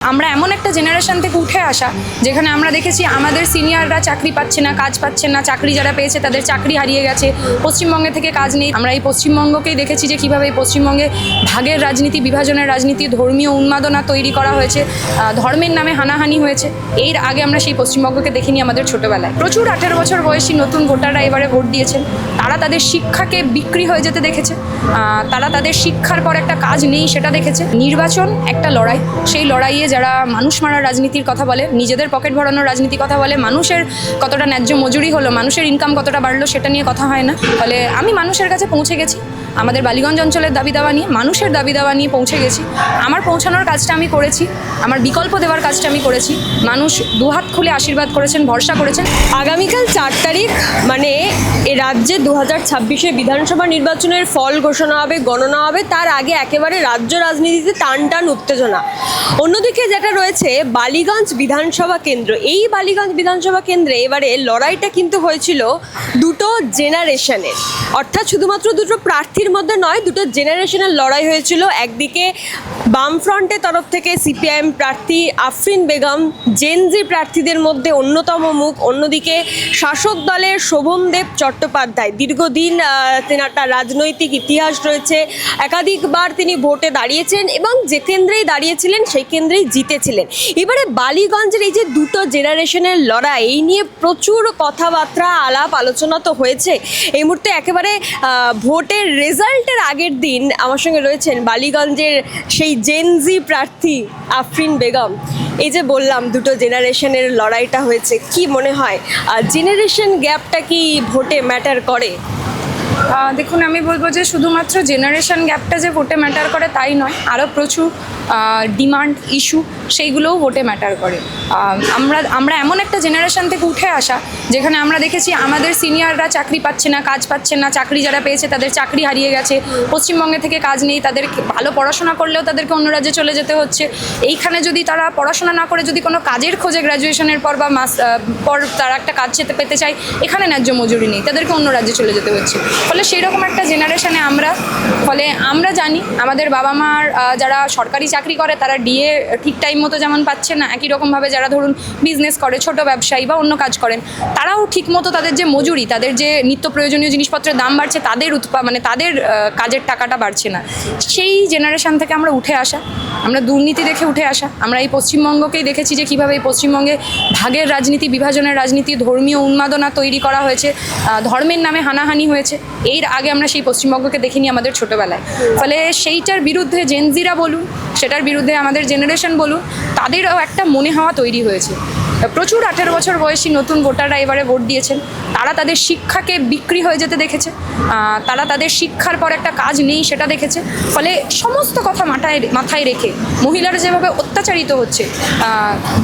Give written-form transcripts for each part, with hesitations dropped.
আমরা এমন একটা জেনারেশন থেকে উঠে আসা যেখানে আমরা দেখেছি আমাদের সিনিয়ররা চাকরি পাচ্ছে না, কাজ পাচ্ছে না, চাকরি যারা পেয়েছে তাদের চাকরি হারিয়ে গেছে, পশ্চিমবঙ্গে থেকে কাজ নেই। আমরা এই পশ্চিমবঙ্গকেই দেখেছি যে কীভাবে এই পশ্চিমবঙ্গে ভাগের রাজনীতি, বিভাজনের রাজনীতি, ধর্মীয় উন্মাদনা তৈরি করা হয়েছে, ধর্মের নামে হানাহানি হয়েছে। এর আগে আমরা সেই পশ্চিমবঙ্গকে দেখিনি আমাদের ছোটোবেলায়। প্রচুর 18 বছর বয়সী নতুন ভোটাররা এবারে ভোট দিয়েছেন। তারা তাদের শিক্ষাকে বিক্রি হয়ে যেতে দেখেছে, তারা তাদের শিক্ষার পর একটা কাজ নেই সেটা দেখেছে। নির্বাচন একটা লড়াই, সেই লড়াইয়ে যারা মানুষ মারার রাজনীতির কথা বলে, নিজেদের পকেট ভরানোর রাজনীতির কথা বলে, মানুষের কতটা ন্যায্য মজুরি হলো, মানুষের ইনকাম কতটা বাড়লো সেটা নিয়ে কথা হয় না। ফলে আমি মানুষের কাছে পৌঁছে গেছি, আমাদের বালিগঞ্জ অঞ্চলের দাবি দাওয়া নিয়ে, মানুষের দাবি দাওয়া নিয়ে পৌঁছে গেছি। আমার পৌঁছানোর কাজটা আমি করেছি, আমার বিকল্প দেওয়ার কাজটা আমি করেছি। মানুষ দুহাত খুলে আশীর্বাদ করেছেন, ভরসা করেছেন। আগামীকাল 4 তারিখ মানে এ রাজ্যে 2026 বিধানসভা নির্বাচনের ফল ঘোষণা হবে, গণনা হবে। তার আগে একেবারে রাজ্য রাজনীতিতে টান টান উত্তেজনা। অন্যদিকে যেটা রয়েছে বালিগঞ্জ বিধানসভা কেন্দ্র, এই বালিগঞ্জ বিধানসভা কেন্দ্রে এবারে লড়াইটা কিন্তু হয়েছিল দুটো জেনারেশনের, অর্থাৎ শুধুমাত্র দুটো প্রার্থীর মধ্যে নয়, দুটো জেনারেশনের লড়াই হয়েছিল। একদিকে বামফ্রন্টের তরফ থেকে সিপিআইএম প্রার্থী আফরিন বেগম, জেনজি প্রার্থীদের মধ্যে অন্যতম মুখ। অন্যদিকে শাসক দলের শোভনদেব চট্টোপাধ্যায়, দীর্ঘদিন তার রাজনৈতিক ইতিহাস রয়েছে, একাধিকবার তিনি ভোটে দাঁড়িয়েছেন এবং যে কেন্দ্রেই দাঁড়িয়েছিলেন সেই কেন্দ্রেই জিতেছিলেন। এবারে বালিগঞ্জের এই যে দুটো জেনারেশনের লড়াই, এই নিয়ে প্রচুর কথাবার্তা, আলাপ আলোচনা তো হয়েছে। এই মুহূর্তে একেবারে ভোটের রেজাল্টের আগের দিন আমার সঙ্গে রয়েছেন বালিগঞ্জের সেই জেনজি প্রার্থী আফরিন বেগম। এই যে বললাম দুটো জেনারেশনের লড়াইটা হয়েছে, কি মনে হয় জেনারেশন গ্যাপটা কি ভোটে ম্যাটার করে? দেখুন, আমি বলবো যে শুধুমাত্র জেনারেশন গ্যাপটা যে ভোটে ম্যাটার করে তাই নয়, আরও প্রচুর ডিমান্ড, ইস্যু, সেইগুলোও ভোটে ম্যাটার করে। আমরা এমন একটা জেনারেশন থেকে উঠে আসা যেখানে আমরা দেখেছি আমাদের সিনিয়ররা চাকরি পাচ্ছে না, কাজ পাচ্ছে না, চাকরি যারা পেয়েছে তাদের চাকরি হারিয়ে গেছে, পশ্চিমবঙ্গে থেকে কাজ নেই, তাদের ভালো পড়াশোনা করলেও তাদেরকে অন্য রাজ্যে চলে যেতে হচ্ছে। এইখানে যদি তারা পড়াশোনা না করে যদি কোনো কাজের খোঁজে গ্র্যাজুয়েশনের পর বা পর তারা একটা কাজ পেতে চায়, এখানে ন্যায্য মজুরি নেই, তাদেরকে অন্য রাজ্যে চলে যেতে হচ্ছে। ফলে সেই রকম একটা জেনারেশনে আমরা জানি আমাদের বাবা মার যারা সরকারি চাকরি করে তারা ডিএ ঠিক টাইম মতো যেমন পাচ্ছে না, একই রকমভাবে যারা ধরুন বিজনেস করে, ছোট ব্যবসায়ী বা অন্য কাজ করেন, তারাও ঠিক মতো তাদের যে মজুরি, তাদের যে নিত্য প্রয়োজনীয় জিনিসপত্রের দাম বাড়ছে, তাদের কাজের টাকাটা বাড়ছে না। সেই জেনারেশন থেকে আমরা উঠে আসা, আমরা দুর্নীতি দেখে উঠে আসা। আমরা এই পশ্চিমবঙ্গকেই দেখেছি যে কীভাবে এই পশ্চিমবঙ্গে ভাগের রাজনীতি, বিভাজনের রাজনীতি, ধর্মীয় উন্মাদনা তৈরি করা হয়েছে, ধর্মের নামে হানাহানি হয়েছে। এর আগে আমরা সেই পশ্চিমবঙ্গকে দেখিনি আমাদের ছোটোবেলায়। ফলে সেইটার বিরুদ্ধে জেনজিরা বলুন, সেটার বিরুদ্ধে আমাদের জেনারেশন বলুন, তাদেরও একটা মনে হওয়া তৈরি হয়েছে। প্রচুর 18 বছর বয়সী নতুন ভোটাররা এবারে ভোট দিয়েছেন। তারা তাদের শিক্ষাকে বিক্রি হয়ে যেতে দেখেছে, তারা তাদের শিক্ষার পর একটা কাজ নেই সেটা দেখেছে। ফলে সমস্ত কথা মাথায় রেখে মহিলারা যেভাবে অত্যাচারিত হচ্ছে,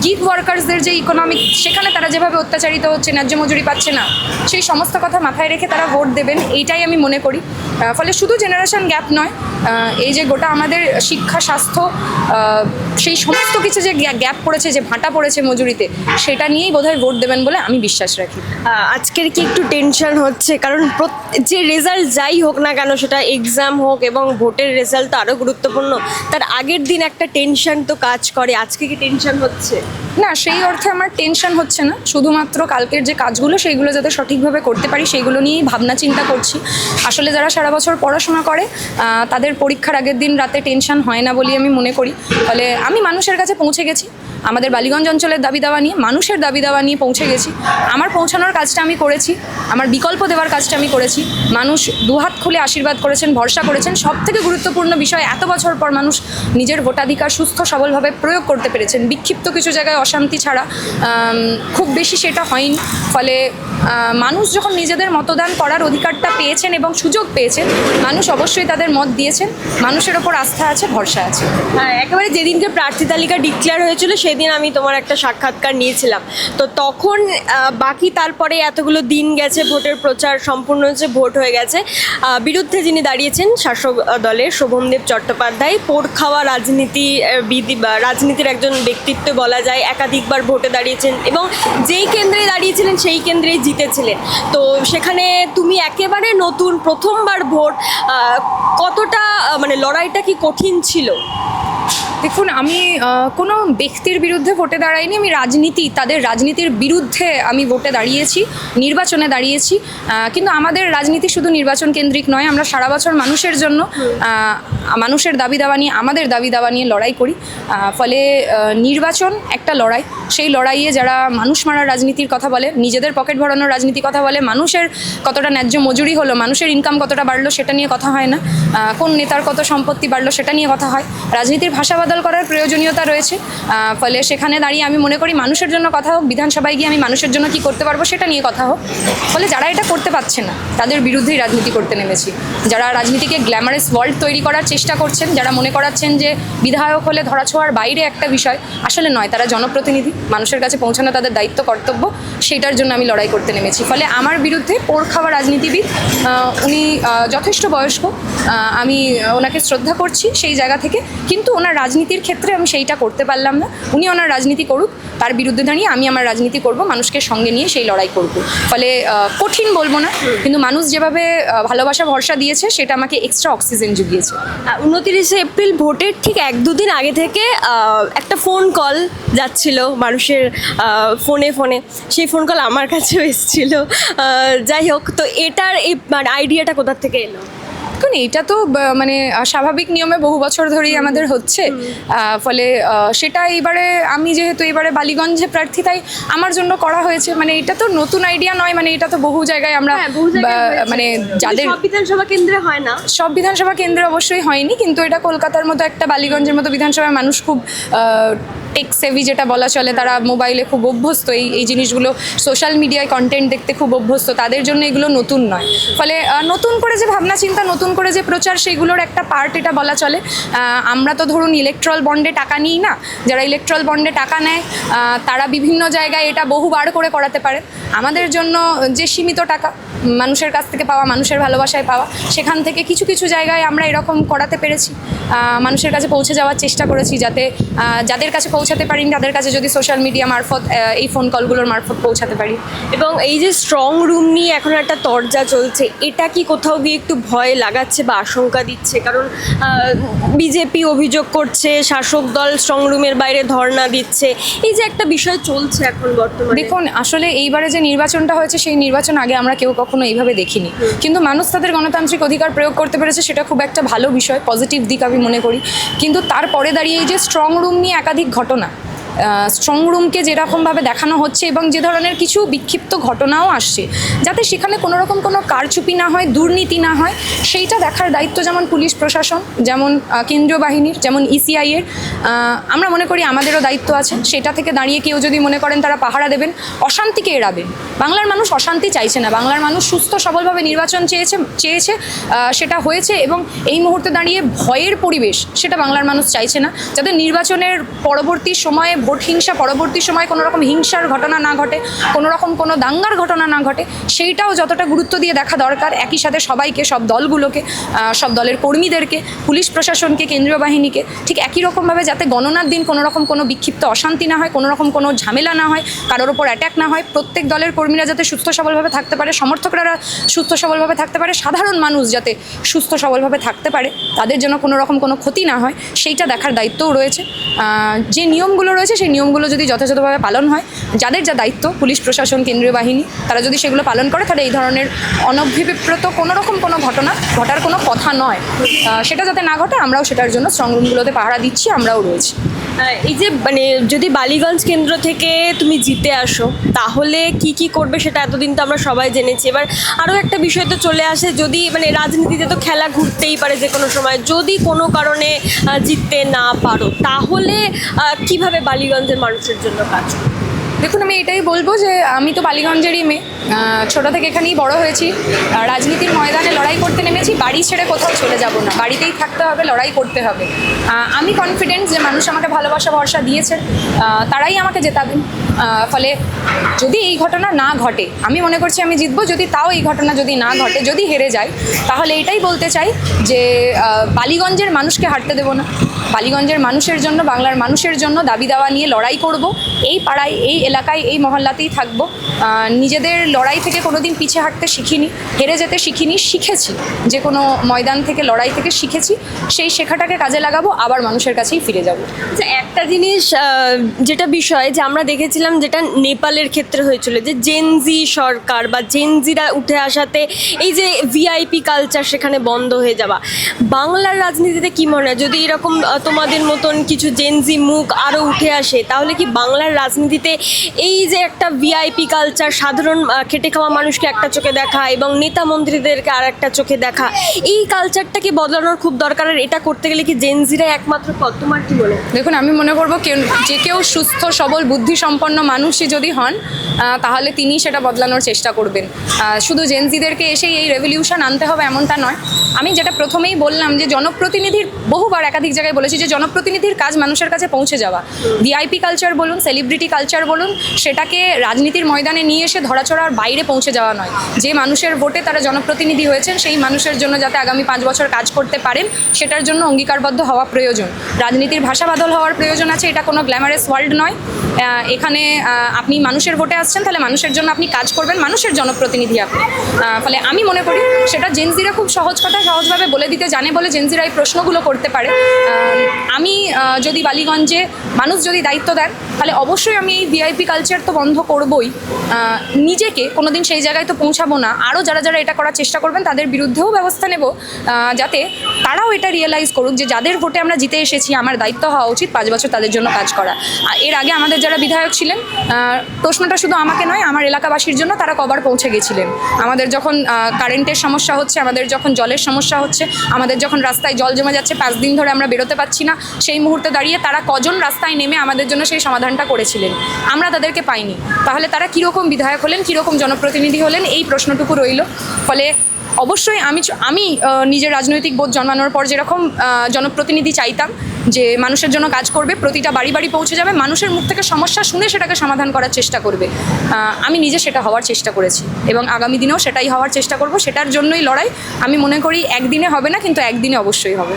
গিগ ওয়ার্কার্সদের যে ইকোনমিক, সেখানে তারা যেভাবে অত্যাচারিত হচ্ছে, ন্যায্য মজুরি পাচ্ছে না, সেই সমস্ত কথা মাথায় রেখে তারা ভোট দেবেন, এইটাই আমি মনে করি। ফলে শুধু জেনারেশন গ্যাপ নয়, এই যে গোটা আমাদের শিক্ষা, স্বাস্থ্য, সেই সমস্ত কিছু যে গ্যাপ পড়েছে, যে ভাঁটা পড়েছে মজুরিতে, সেটা নিয়েই বোধহয় ভোট দেবেন বলে আমি বিশ্বাস রাখি। আজকের কি একটু টেনশন হচ্ছে? কারণ যে রেজাল্ট যাই হোক না কেন, সেটা এক্সাম হোক এবং ভোটের রেজাল্ট তো আরও গুরুত্বপূর্ণ, তার আগের দিন একটা টেনশন তো কাজ করে। আজকে কি টেনশন হচ্ছে? না, সেই অর্থে আমার টেনশন হচ্ছে না, শুধুমাত্র কালকের যে কাজগুলো সেইগুলো যাতে সঠিকভাবে করতে পারি সেইগুলো নিয়েই ভাবনা চিন্তা করছি। আসলে যারা সারা বছর পড়াশোনা করে তাদের পরীক্ষার আগের দিন রাতে টেনশন হয় না বলে আমি মনে করি। ফলে আমি মানুষের কাছে পৌঁছে গেছি, আমাদের বালিগঞ্জ অঞ্চলের দাবি দাওয়া নিয়ে, মানুষের দাবি দাওয়া নিয়ে পৌঁছে গেছি। আমার পৌঁছানোর কাজটা আমি করেছি, আমার বিকল্প দেওয়ার কাজটা আমি করেছি। মানুষ দুহাত খুলে আশীর্বাদ করেছেন, ভরসা করেছেন। সবথেকে গুরুত্বপূর্ণ বিষয়, এত বছর পর মানুষ নিজের ভোটাধিকার সুস্থ সবলভাবে প্রয়োগ করতে পেরেছেন, বিক্ষিপ্ত কিছু জায়গায় অশান্তি ছাড়া খুব বেশি সেটা হয়নি। ফলে মানুষ যখন নিজেদের মতদান করার অধিকারটা পেয়েছেন এবং সুযোগ পেয়েছেন, মানুষ অবশ্যই তাদের মত দিয়েছেন। মানুষের ওপর আস্থা আছে, ভরসা আছে। হ্যাঁ, একেবারে যেদিনকে প্রার্থী তালিকা ডিক্লেয়ার হয়েছিল সেদিন আমি তোমার একটা সাক্ষাৎকার নিয়েছিলাম। তো তখন বাকি তারপরে এতগুলো দিন গেছে, ভোটের প্রচার সম্পূর্ণ হয়েছে, ভোট হয়ে গেছে। বিরুদ্ধে যিনি দাঁড়িয়েছেন শাসক দলের শোভনদেব চট্টোপাধ্যায়, পোড় খাওয়া রাজনীতির একজন ব্যক্তিত্ব বলা যায়, একাধিকবার ভোটে দাঁড়িয়েছেন এবং যেই কেন্দ্রে দাঁড়িয়েছিলেন সেই কেন্দ্রেই জিতেছিলেন। তো সেখানে তুমি একেবারে নতুন, প্রথমবার ভোট, কতটা মানে লড়াইটা কি কঠিন ছিল? দেখুন, আমি কোনো ব্যক্তির বিরুদ্ধে ভোটে দাঁড়াইনি, আমি তাদের রাজনীতির বিরুদ্ধে আমি ভোটে দাঁড়িয়েছি, নির্বাচনে দাঁড়িয়েছি। কিন্তু আমাদের রাজনীতি শুধু নির্বাচন কেন্দ্রিক নয়, আমরা সারা বছর মানুষের জন্য মানুষের দাবি দাওয়া নিয়ে, আমাদের দাবি দাওয়া নিয়ে লড়াই করি। ফলে নির্বাচন একটা লড়াই, সেই লড়াইয়ে যারা মানুষ মারার রাজনীতির কথা বলে, নিজেদের পকেট ভরানোর রাজনীতি কথা বলে, মানুষের কতটা ন্যায্য মজুরি হলো, মানুষের ইনকাম কতটা বাড়লো সেটা নিয়ে কথা হয় না, কোন নেতার কত সম্পত্তি বাড়লো সেটা নিয়ে কথা হয়। রাজনীতির ভাষা বদল করার প্রয়োজনীয়তা রয়েছে। ফলে সেখানে দাঁড়িয়ে আমি মনে করি মানুষের জন্য কথা হোক, বিধানসভায় গিয়ে আমি মানুষের জন্য কি করতে পারবো সেটা নিয়ে কথা হোক। ফলে যারা এটা করতে পারছে না তাদের বিরুদ্ধেই রাজনীতি করতে নেমেছি। যারা রাজনীতিকে গ্ল্যামারাস ওয়ার্ল্ড তৈরি করার চেষ্টা করছেন, যারা মনে করাচ্ছেন যে বিধায়ক হলে ধরাছোঁয়ার বাইরে একটা বিষয়, আসলে নয়, তারা জনপ্রতিনিধি, মানুষের কাছে পৌঁছানো তাদের দায়িত্ব কর্তব্য, সেটার জন্য আমি লড়াই করতে নেমেছি। ফলে আমার বিরুদ্ধে পোড় খাওয়া রাজনীতিবিদ, উনি যথেষ্ট বয়স্ক, আমি ওনাকে শ্রদ্ধা করছি সেই জায়গা থেকে, কিন্তু ওনার রাজনীতির ক্ষেত্রে আমি সেইটা করতে পারলাম না। উনি ওনার রাজনীতি করুক, তার বিরুদ্ধে দাঁড়িয়ে আমি আমার রাজনীতি করব, মানুষকে সঙ্গে নিয়ে সেই লড়াই করব। ফলে কঠিন বলবো না, কিন্তু মানুষ যেভাবে ভালোবাসা ভরসা দিয়েছে সেটা আমাকে এক্সট্রা অক্সিজেন জুগিয়েছে। 29শে এপ্রিল ভোটের ঠিক 1-2 দিন আগে থেকে একটা ফোন কল যাচ্ছিল মানুষের ফোনে, সেই ফোন কল আমার কাছেও এসেছিল। যাই হোক, তো এটার এই মানে আইডিয়াটা কোথা থেকে এলো? দেখুন, এটা তো মানে স্বাভাবিক নিয়মে বহু বছর ধরেই আমাদের হচ্ছে। ফলে সেটা এইবারে আমি যেহেতু এবারে বালিগঞ্জে প্রার্থী, তাই আমার জন্য করা হয়েছে। মানে এটা তো নতুন আইডিয়া নয়, মানে এটা তো বহু জায়গায় আমরা মানে যাদের সব বিধানসভা কেন্দ্রে হয় না, সব বিধানসভা কেন্দ্রে অবশ্যই হয়নি, কিন্তু এটা কলকাতার মতো একটা বালিগঞ্জের মতো বিধানসভায় মানুষ খুব টেক সেভি যেটা বলা চলে, তারা মোবাইলে খুব অভ্যস্ত, এই জিনিসগুলো সোশ্যাল মিডিয়ায় কন্টেন্ট দেখতে খুব অভ্যস্ত, তাদের জন্য এগুলো নতুন নয়। ফলে নতুন করে যে ভাবনা চিন্তা, নতুন করে যে প্রচার, সেগুলোর একটা পার্ট এটা বলা চলে। আমরা তো ধরুন ইলেকট্রাল বন্ডে টাকা নিই না, যারা ইলেকট্রাল বন্ডে টাকা নেয় তারা বিভিন্ন জায়গায় এটা বহুবার করে করাতে পারে। আমাদের জন্য যে সীমিত টাকা মানুষের কাছ থেকে পাওয়া, মানুষের ভালোবাসায় পাওয়া, সেখান থেকে কিছু কিছু জায়গায় আমরা এরকম করাতে পেরেছি, মানুষের কাছে পৌঁছে যাওয়ার চেষ্টা করেছি, যাতে যাদের কাছে পৌঁছাতে পারিনি তাদের কাছে যদি সোশ্যাল মিডিয়া মারফত, এই ফোন কলগুলোর মারফত পৌঁছাতে পারি। এবং এই যে স্ট্রং রুম নিয়ে এখন একটা তরজা চলছে, এটা কি কোথাও গিয়ে একটু ভয় লাগাচ্ছে বা আশঙ্কা দিচ্ছে? কারণ বিজেপি অভিযোগ করছে শাসক দল স্ট্রং রুমের বাইরে ধর্ণা দিচ্ছে, এই যে একটা বিষয় চলছে এখন বর্তমানে। দেখুন, আসলে এইবারে যে নির্বাচনটা হয়েছে সেই নির্বাচন আগে আমরা কেউ কখনো এইভাবে দেখিনি, কিন্তু মানুষ তাদের গণতান্ত্রিক অধিকার প্রয়োগ করতে পেরেছে, সেটা খুব একটা ভালো বিষয়, পজিটিভ দিক আমি মনে করি। কিন্তু তারপরে দাঁড়িয়ে এই যে স্ট্রং রুম নিয়ে একাধিক ঘটনা, স্ট্রং রুমকে যেরকমভাবে দেখানো হচ্ছে এবং যে ধরনের কিছু বিক্ষিপ্ত ঘটনাও আসছে, যাতে সেখানে কোনো রকম কোনো কারচুপি না হয়, দুর্নীতি না হয়, সেইটা দেখার দায়িত্ব যেমন পুলিশ প্রশাসন, যেমন কেন্দ্রীয় বাহিনীর, যেমন ইসিআইয়ের, আমরা মনে করি আমাদেরও দায়িত্ব আছে। সেটা থেকে দাঁড়িয়ে কেউ যদি মনে করেন তারা পাহারা দেবেন, অশান্তিকে এড়াবেন, বাংলার মানুষ অশান্তি চাইছে না, বাংলার মানুষ সুস্থ সবলভাবে নির্বাচন চেয়েছে, সেটা হয়েছে। এবং এই মুহূর্তে দাঁড়িয়ে ভয়ের পরিবেশ সেটা বাংলার মানুষ চাইছে না, যাতে নির্বাচনের পরবর্তী সময়ে, ভোট হিংসা পরবর্তী সময়ে কোনো রকম হিংসার ঘটনা না ঘটে, কোনো রকম কোনো দাঙ্গার ঘটনা না ঘটে, সেইটাও যতটা গুরুত্ব দিয়ে দেখা দরকার। একই সাথে সবাইকে, সব দলগুলোকে, সব দলের কর্মীদেরকে, পুলিশ প্রশাসনকে, কেন্দ্রীয় বাহিনীকে ঠিক একই রকমভাবে যাতে গণনার দিন কোনো রকম কোনো বিক্ষিপ্ত অশান্তি না হয়, কোনো রকম কোনো ঝামেলা না হয়, কারোর ওপর অ্যাটাক না হয়, প্রত্যেক দলের কর্মীরা যাতে সুস্থ সবলভাবে থাকতে পারে, সমর্থকরা সুস্থ সবলভাবে থাকতে পারে, সাধারণ মানুষ যাতে সুস্থ সবলভাবে থাকতে পারে, তাদের জন্য কোনো রকম কোনো ক্ষতি না হয়, সেইটা দেখার দায়িত্বও রয়েছে। যে নিয়মগুলো রয়েছে সেই নিয়মগুলো যদি যথাযথভাবে পালন হয়, যাদের যা দায়িত্ব, পুলিশ প্রশাসন, কেন্দ্রীয় বাহিনী, তারা যদি সেগুলো পালন করে, তাহলে এই ধরনের অনভিপ্রেত কোনো রকম কোনো ঘটনা ঘটার কোনো কথা নয়। সেটা যাতে না ঘটে, আমরাও সেটার জন্য স্ট্রং রুমগুলোতে পাহারা দিচ্ছি, আমরাও রয়েছি। এই যে মানে যদি বালিগঞ্জ কেন্দ্র থেকে তুমি জিতে আসো, তাহলে কি কি করবে সেটা এতদিন তো আমরা সবাই জেনেছি। এবার আরও একটা বিষয় তো চলে আসে, যদি মানে রাজনীতিতে তো খেলা ঘুরতেই পারে যে কোনো সময়, যদি কোনো কারণে জিততে না পারো, তাহলে কিভাবে বালিগঞ্জের মানুষের জন্য কাজ করবে? দেখুন, আমি এটাই বলবো যে আমি তো বালিগঞ্জেরই মেয়ে, ছোটো থেকে এখানেই বড় হয়েছি, রাজনীতির ময়দানে লড়াই করতে নেমেছি, বাড়ি ছেড়ে কোথাও চলে যাব না, বাড়িতেই থাকতে হবে, লড়াই করতে হবে। আমি কনফিডেন্ট যে মানুষ আমাকে ভালোবাসা ভরসা দিয়েছেন, তারাই আমাকে জেতাবেন। ফলে যদি এই ঘটনা না ঘটে, আমি মনে করছি আমি জিতবো। যদি তাও এই ঘটনা যদি না ঘটে, যদি হেরে যাই, তাহলে এটাই বলতে চাই যে বালিগঞ্জের মানুষকে হারতে দেবো না, বালিগঞ্জের মানুষের জন্য, বাংলার মানুষের জন্য দাবি দাওয়া নিয়ে লড়াই করব, এই পাড়ায়, এই এলাকায়, এই মহল্লাতেই থাকবো, নিজেদের লড়াই থেকে কোনোদিন পিছিয়ে হাঁটতে শিখিনি, হেরে যেতে শিখিনি, শিখেছি, যে কোনো ময়দান থেকে লড়াই থেকে শিখেছি, সেই শেখাটাকে কাজে লাগাবো, আবার মানুষের কাছেই ফিরে যাব। আচ্ছা, একটা জিনিস যেটা বিষয় যে আমরা দেখেছিলাম যেটা নেপালের ক্ষেত্রে হয়েছিল, যে জেনজি সরকার বা জেনজিরা উঠে আসাতে এই যে ভিআইপি কালচার সেখানে বন্ধ হয়ে যাওয়া, বাংলার রাজনীতিতে কি মনে হয় যদি এরকম তোমাদের মতন কিছু জেনজি মুখ আরও উঠে আসে, তাহলে কি বাংলার রাজনীতিতে এই যে একটা ভিআইপি কালচার, সাধারণ খেটে খাওয়া মানুষকে একটা চোখে দেখা এবং নেতা মন্ত্রীদেরকে আর একটা চোখে দেখা, এই কালচারটাকে বদলানোর খুব দরকার, আর এটা করতে গেলে কি জেনজিরা একমাত্র পথ? তোমার কি মনে হয়? দেখুন, আমি মনে করবো যে কেউ সুস্থ সবল বুদ্ধিসম্পন্ন মানুষই যদি হন, তাহলে তিনি সেটা বদলানোর চেষ্টা করবেন। শুধু জেনজিদেরকে এসেই এই রেভলিউশন আনতে হবে এমনটা নয়। আমি যেটা প্রথমেই বললাম যে জনপ্রতিনিধির, বহুবার একাধিক জায়গায় বলেছি যে জনপ্রতিনিধির কাজ মানুষের কাছে পৌঁছে যাওয়া। ভিআইপি কালচার বলুন, সেলিব্রিটি কালচার বলুন, সেটাকে রাজনীতির ময়দানে নিয়ে এসে ধরাচড়ার বাইরে পৌঁছে যাওয়া নয়। যে মানুষের ভোটে তারা জনপ্রতিনিধি হয়েছেন, সেই মানুষের জন্য যাতে আগামী 5 বছর কাজ করতে পারেন, সেটার জন্য অঙ্গীকারবদ্ধ হওয়া প্রয়োজন। রাজনীতির ভাষা বদল হওয়ার প্রয়োজন আছে, এটা কোনো গ্ল্যামারাস ওয়ার্ল্ড নয়। এখানে আপনি মানুষের ভোটে আসছেন, তাহলে মানুষের জন্য আপনি কাজ করবেন, মানুষের জনপ্রতিনিধি আপনি। ফলে আমি মনে করি সেটা জেনজিরা খুব সহজ কথা সহজভাবে বলে দিতে জানে বলে জেনজিরা এই প্রশ্নগুলো করতে পারে। আমি যদি বালিগঞ্জে মানুষ যদি দায়িত্ব দেন, তাহলে অবশ্যই আমি এই ভিআইপি কালচার তো বন্ধ করবই, নিজেকে কোনোদিন সেই জায়গায় তো পৌঁছাবো না। আরও যারা যারা এটা করার চেষ্টা করবেন তাদের বিরুদ্ধেও ব্যবস্থা নেব, যাতে তারাও এটা রিয়েলাইজ করুক যে যাদের ভোটে আমরা জিতে এসেছি, আমার দায়িত্ব হওয়া উচিত 5 বছর তাদের জন্য কাজ করা। এর আগে আমাদের যারা বিধায়ক ছিলেন, প্রশ্নটা শুধু আমাকে নয়, আমার এলাকাবাসীর জন্য তারা কবার পৌঁছে গেছিলেন। আমাদের যখন কারেন্টের সমস্যা হচ্ছে, আমাদের যখন জলের সমস্যা হচ্ছে, আমাদের যখন রাস্তায় জল জমে যাচ্ছে, 5 দিন ধরে আমরা বেরোতে পারছি না, সেই মুহূর্তে দাঁড়িয়ে তারা কজন রাস্তায় নেমে আমাদের জন্য সেই সমাধানটা করেছিলেন, আমরা তাদেরকে পাইনি। তাহলে তারা কীরকম বিধায়ক হলেন, কীরকম জনপ্রতিনিধি হলেন, এই প্রশ্নটুকু রইল। ফলে অবশ্যই আমি নিজের রাজনৈতিক বোধ জন্মানোর পর যেরকম জনপ্রতিনিধি চাইতাম যে মানুষের জন্য কাজ করবে, প্রতিটা বাড়ি বাড়ি পৌঁছে যাবে, মানুষের মুখ থেকে সমস্যা শুনে সেটাকে সমাধান করার চেষ্টা করবে, আমি নিজে সেটা হওয়ার চেষ্টা করেছি এবং আগামী দিনেও সেটাই হওয়ার চেষ্টা করব। সেটার জন্যই লড়াই। আমি মনে করি একদিনে হবে না, কিন্তু একদিনে অবশ্যই হবে।